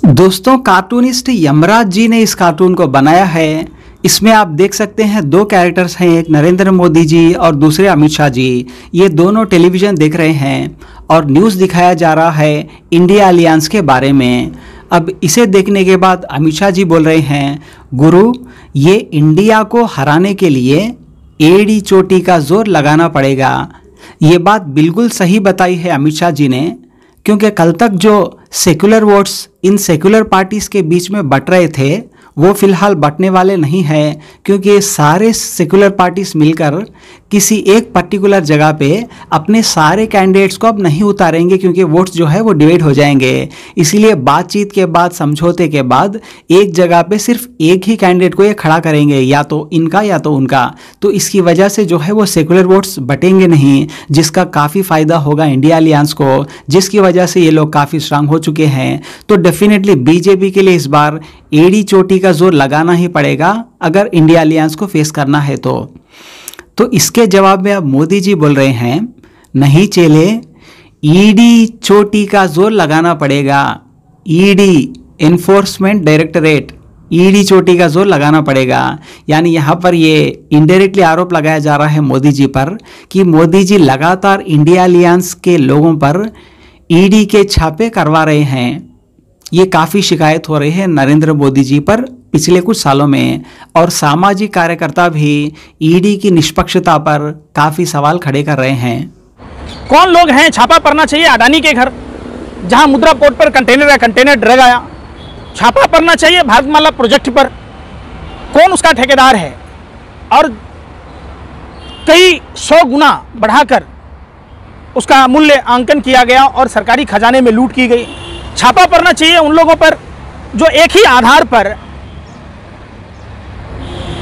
दोस्तों, कार्टूनिस्ट यमराज जी ने इस कार्टून को बनाया है। इसमें आप देख सकते हैं दो कैरेक्टर्स हैं, एक नरेंद्र मोदी जी और दूसरे अमित शाह जी। ये दोनों टेलीविज़न देख रहे हैं और न्यूज़ दिखाया जा रहा है इंडिया अलियंस के बारे में। अब इसे देखने के बाद अमित शाह जी बोल रहे हैं, गुरु ये इंडिया को हराने के लिए एड़ी चोटी का जोर लगाना पड़ेगा। ये बात बिल्कुल सही बताई है अमित शाह जी ने, क्योंकि कल तक जो secular votes in secular parties के बीच में बट रहे थे वो फिलहाल बटने वाले नहीं हैं, क्योंकि ये सारे सेकुलर पार्टीज मिलकर किसी एक पर्टिकुलर जगह पे अपने सारे कैंडिडेट्स को अब नहीं उतारेंगे, क्योंकि वोट्स जो है वो डिवाइड हो जाएंगे। इसीलिए बातचीत के बाद, समझौते के बाद एक जगह पे सिर्फ एक ही कैंडिडेट को ये खड़ा करेंगे, या तो इनका या तो उनका। तो इसकी वजह से जो है वो सेकुलर वोट्स बटेंगे नहीं, जिसका काफ़ी फ़ायदा होगा इंडिया अलियंस को, जिसकी वजह से ये लोग काफ़ी स्ट्रांग हो चुके हैं। तो डेफिनेटली बीजेपी के लिए इस बार एड़ी चोटी का जोर लगाना ही पड़ेगा अगर इंडिया अलियंस को फेस करना है तो इसके जवाब में अब मोदी जी बोल रहे हैं, नहीं चेले, ईडी चोटी का जोर लगाना पड़ेगा। ईडी एनफोर्समेंट डायरेक्टरेट, ईडी चोटी का जोर लगाना पड़ेगा। यानी यहाँ पर ये इनडायरेक्टली आरोप लगाया जा रहा है मोदी जी पर कि मोदी जी लगातार इंडिया अलियंस के लोगों पर ईडी के छापे करवा रहे हैं। ये काफ़ी शिकायत हो रही है नरेंद्र मोदी जी पर पिछले कुछ सालों में, और सामाजिक कार्यकर्ता भी ईडी की निष्पक्षता पर काफ़ी सवाल खड़े कर रहे हैं। कौन लोग हैं? छापा पड़ना चाहिए अडानी के घर, जहां मुद्रा पोर्ट पर कंटेनर ड्रग आया। छापा पड़ना चाहिए भारतमाला प्रोजेक्ट पर, कौन उसका ठेकेदार है, और कई 100 गुना बढ़ाकर उसका मूल्य आंकन किया गया और सरकारी खजाने में लूट की गई। छापा पड़ना चाहिए उन लोगों पर जो एक ही आधार पर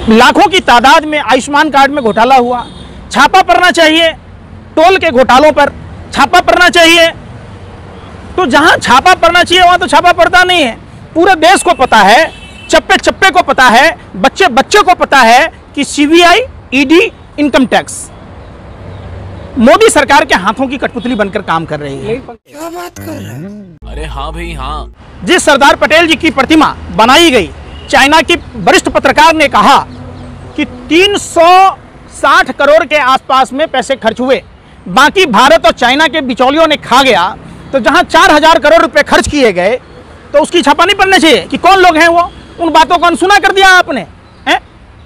लाखों की तादाद में आयुष्मान कार्ड में घोटाला हुआ। छापा पड़ना चाहिए टोल के घोटालों पर, छापा पड़ना चाहिए। तो जहां छापा पड़ना चाहिए वहां तो छापा पड़ता नहीं है। पूरे देश को पता है, चप्पे चप्पे को पता है, बच्चे बच्चे को पता है कि CBI, ED, income tax Modi सरकार के हाथों की कठपुतली बनकर काम कर रही है। क्या बात कर रहे हैं? अरे हाँ भाई हाँ। जिस सरदार पटेल जी की प्रतिमा बनाई गई, चाइना की वरिष्ठ पत्रकार ने कहा कि 360 करोड़ के आसपास में पैसे खर्च हुए, बाकी भारत और चाइना के बिचौलियों ने खा गया। तो जहां 4000 करोड़ रुपए खर्च किए गए तो उसकी छापा नहीं पड़ना चाहिए कि कौन लोग हैं वो। उन बातों को अनसुना कर दिया आपने।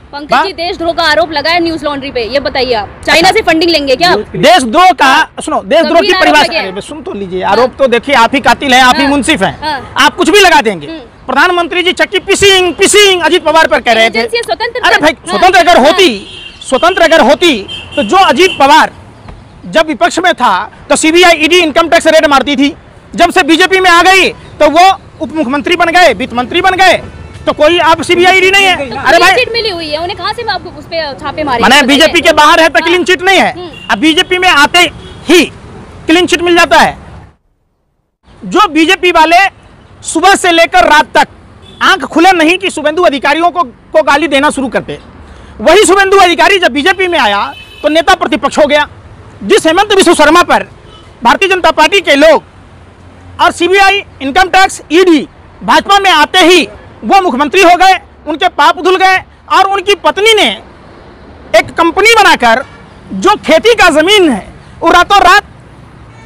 पंकज जी, देशद्रोह का आरोप लगाया न्यूज लॉन्ड्री पे, ये बताइए आप चाइना से फंडिंग लेंगे क्या? देशद्रोह का सुनो, देशद्रोह की परिभाषा सुन तो लीजिए। आरोप तो देखिए, आप ही कातिल हैं, आप ही मुंसिफ हैं, आप कुछ भी लगा देंगे। प्रधानमंत्री जी चक्की पिसिंग अजीत पवार पर कह रहे थे। अरे भाई, स्वतंत्र अगर होती तो जो अजीत पवार जब विपक्ष में था तो CBI, ED, income tax raid मारती थी। जब से बीजेपी में आ गई तो वो उप मुख्यमंत्री बन गए, वित्त मंत्री बन गए, तो कोई आप सीबीआई ईडी नहीं है। तो अरे भाई, चिट मिली हुई है उन्हें, कहां से आपको उस पे छापे मारे? मैंने बीजेपी के बाहर है तो क्लीन चिट नहीं है। अब बीजेपी में आते ही क्लीन चिट मिल जाता है। जो बीजेपी वाले सुबह से लेकर रात तक आंख खुले नहीं कि शुभेंदु अधिकारियों को गाली देना शुरू करते, वही शुभेंदु अधिकारी जब बीजेपी में आया तो नेता प्रतिपक्ष हो गया। जिस हेमंत बिस्व शर्मा पर भारतीय जनता पार्टी के लोग और CBI, income tax, ED Bhajpa में आते ही वो मुख्यमंत्री हो गए, उनके पाप धुल गए, और उनकी पत्नी ने एक कंपनी बनाकर जो खेती का जमीन है वो रातों रात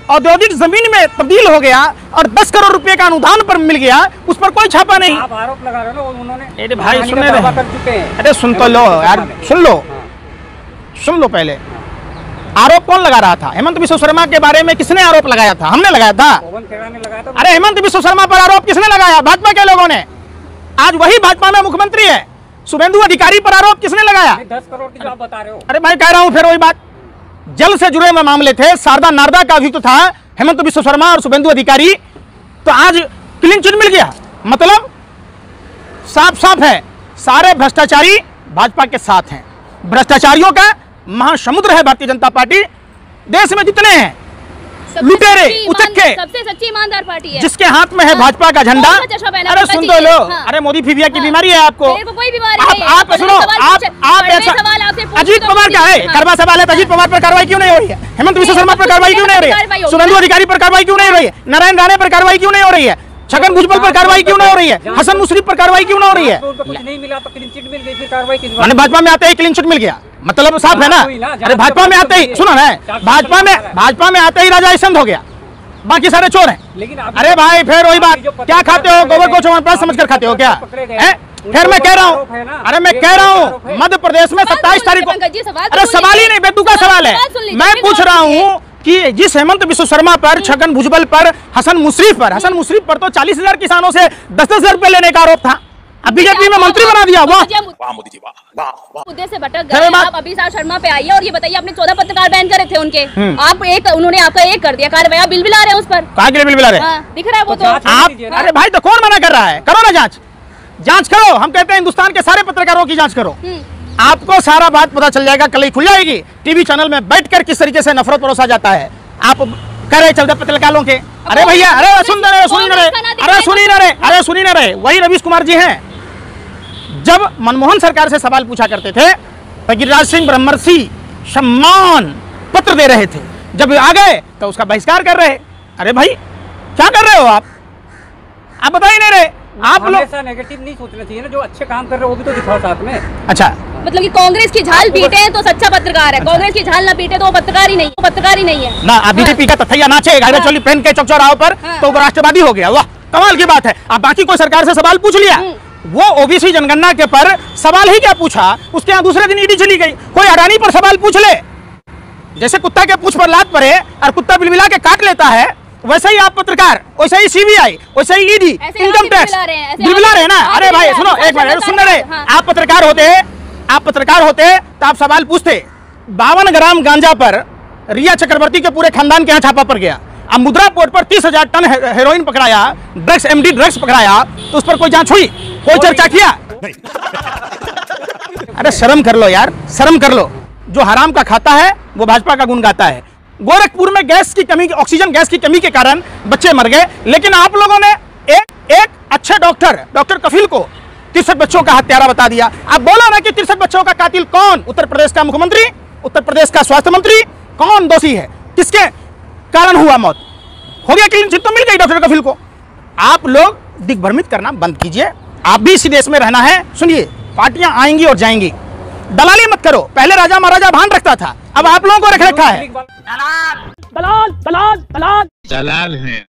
औद्योगिक जमीन में तब्दील हो गया और 10 करोड़ रुपए का अनुदान पर मिल गया। उस पर कोई छापा नहीं। आप आरोप लगा रहे हो, उन्होंने अरे भाई सुन चुके हैं। अरे सुन तो लो यार, सुन लो पहले। आरोप कौन लगा रहा था? हेमंत बिस्व शर्मा के बारे में किसने आरोप लगाया था? हमने लगाया था। अरे हेमंत बिस्व शर्मा पर आरोप किसने लगाया? भाजपा के लोगों ने। आज वही भाजपा में मुख्यमंत्री है। शुभेंदु अधिकारी पर आरोप किसने लगाया? 10 करोड़ की आप बता रहे हो। अरे मैं कह रहा हूं फिर वही बात, जल से जुड़े हुए मामले थे, शारदा नारदा का अभियुक्त था हेमंत बिस्व शर्मा और शुभेंदु अधिकारी, तो आज क्लीन चिट मिल गया। मतलब साफ साफ है, सारे भ्रष्टाचारी भाजपा के साथ हैं। भ्रष्टाचारियों का महासमुद्र है भारतीय जनता पार्टी। देश में जितने हैं लुटेरे, उचक्के, सबसे सच्ची ईमानदार पार्टी है, जिसके हाथ में है भाजपा का झंडा। अरे सुन तो लो, अरे मोदी फीविया की बीमारी है आपको। कोई बीमारी नहीं है। आप सुनो, आप ऐसा अजीत पवार का है, करवा सवाल है, अजीत पवार पर कार्रवाई क्यों नहीं हो रही है? हेमंत बिस्व शर्मा पर कार्रवाई क्यों नहीं हो रही है? शुभेंदु अधिकारी पर कार्रवाई क्यों नहीं हो रही है? नारायण राणे पर कार्रवाई क्यों नहीं हो रही है? छगन भुजबल पर कार्रवाई क्यों नहीं हो रही है? हसन मुशर्रफ पर कार्रवाई क्यों नहीं हो रही है? तो उनको कुछ नहीं मिला तो क्लीन चिट मिल गई, फिर कार्रवाई किस बात? मैंने भाजपा में आते ही क्लीन चिट मिल गया, मतलब साफ है ना। अरे भाजपा में आते ही सुनो ना, भाजपा में आते ही राजा ईसंत हो गया, बाकी सारे चोर हैं। लेकिन अरे भाई फिर वही बात, क्या खाते हो? गोबर को चौवन समझ कर खाते हो क्या? फिर मैं कह रहा हूँ, अरे मैं कह रहा हूँ मध्य प्रदेश में 27 तारीख को, अरे सवाल ही नहीं, बेतुका सवाल है। मैं पूछ रहा हूँ कि जिस हेमंत बिश्व शर्मा पर, छगन भुजबल पर, हसन मुशर्रफ पर तो 40,000 किसानों से 10-10 रुपए लेने का आरोप था, अब बीजेपी में मंत्री बना दिया। वाह मुद्दे से भटक गए आप। अभी शर्मा पे आइए और ये बताइए, आपने 14 पत्रकार बैन करे थे उनके, आप एक, उन्होंने आपका एक कर दिया कार्रवाई, आप बिल बिला रहे हैं उस पर। कहाँ के लिए बिल बिला रहे हैं? दिख रहा है वो तो आप। अरे भाई तो कौन मना कर रहा है? करो ना जांच करो। हम कहते हैं हिंदुस्तान के सारे पत्रकारों की जांच करो, आपको सारा बात पता चल जाएगा, कल ही खुल जाएगी। टीवी चैनल में बैठकर किस तरीके से नफरत परोसा जाता है, आप कह रहे चलते पत्रकारों के। अरे भैया, अरे सुनी ना रहे, वही रवीश कुमार जी हैं, जब मनमोहन सरकार से सवाल पूछा करते थे तो गिरिराज सिंह ब्रह्मर्षि सम्मान पत्र दे रहे थे, जब आ गए तो उसका बहिष्कार कर रहे। अरे भाई क्या कर रहे हो आप बता ही नहीं रहे। आप लोग हमेशा नेगेटिव नहीं सोचना चाहिए ना, जो अच्छे काम कर रहे हो वो भी तो दिखाओ साथ में। अच्छा, मतलब कि कांग्रेस की झाल पीटे तो सच्चा पत्रकार है, कांग्रेस की झाल ना पीटे तो वो पत्रकार ही नहीं है ना। आप बीजेपी का तथैया नाचे गाड़ी चोली पहन के चौक-चौराहों पर, तो वो राष्ट्रवादी हो गया। वाह, कमाल की बात है। आप बाकी कोई सरकार से सवाल पूछ लिया, वो ओबीसी जनगणना के पर सवाल ही क्या पूछा, उसके यहाँ दूसरे दिन ईडी चली गई। कोई अडानी पर सवाल पूछ ले, जैसे कुत्ता के पूंछ पर लात पड़े और कुत्ता बिलबिला के काट लेता है, वैसे ही आप पत्रकार, वैसे ही सीबीआई, वैसे ही ईडी, इनकम टैक्स बिलबिला रहे ना। अरे भाई सुनो एक मिनट, सुन रहे, आप पत्रकार होते तो आप सवाल पूछते। 52 ग्राम गांजा पर रिया चक्रवर्ती के पूरे खानदान के यहाँ छापा पड़ गया। अब मुद्रा पोर्ट पर 30,000 टन हेरोइन पकड़ाया, एमडी ड्रग्स पकड़ाया, तो उस पर कोई जांच हुई, कोई चर्चा किया? अरे शर्म कर लो यार, शर्म कर लो। जो हराम का खाता है वो भाजपा का गुण गाता है। गोरखपुर में गैस की कमी, ऑक्सीजन गैस की कमी के कारण बच्चे मर गए, लेकिन आप लोगों ने एक अच्छे डॉक्टर कफील को 63 बच्चों का हत्यारा बता दिया। आप बोलो ना कि 63 बच्चों का कातिल कौन? उत्तर प्रदेश का मुख्यमंत्री, उत्तर प्रदेश का स्वास्थ्य मंत्री, कौन दोषी है? किसके कारण हुआ मौत? हो गया क्लीन चिट तो मिल गई डॉक्टर कफील को। आप लोग दिग्भ्रमित करना बंद कीजिए, आप भी इसी देश में रहना है। सुनिए, पार्टियां आएंगी और जाएंगी, दलाली मत करो। पहले राजा महाराजा भान रखता था, अब आप लोगों को रख रखा है। दलाल हैं।